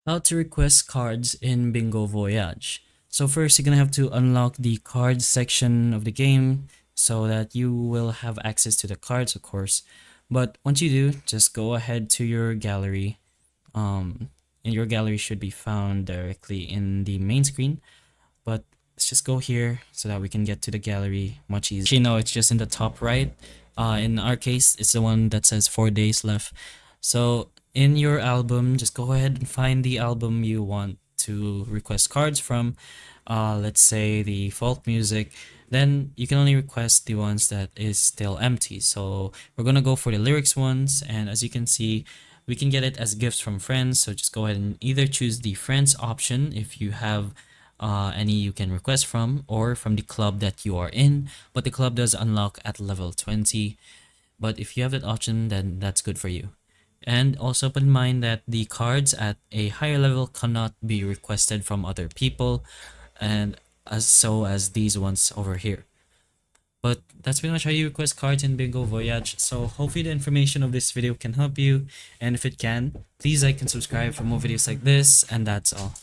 How to request cards in Bingo Voyage. So first, you're gonna have to unlock the cards section of the game so that you will have access to the cards, of course. But once you do, just go ahead to your gallery. And your gallery should be found directly in the main screen. But let's just go here so that we can get to the gallery much easier. Actually, no, it's just in the top right. In our case, it's the one that says 4 days left. So in your album, just go ahead and find the album you want to request cards from. Let's say the folk music. Then you can only request the ones that is still empty. So we're gonna go for the lyrics ones, and as you can see, we can get it as gifts from friends. So just go ahead and either choose the friends option if you have any you can request from, or from the club that you are in, but the club does unlock at level 20. But if you have that option, then that's good for you. And also put in mind that the cards at a higher level cannot be requested from other people, and as these ones over here. But that's pretty much how you request cards in Bingo Voyage. So hopefully the information of this video can help you, and if it can, please like and subscribe for more videos like this, and that's all.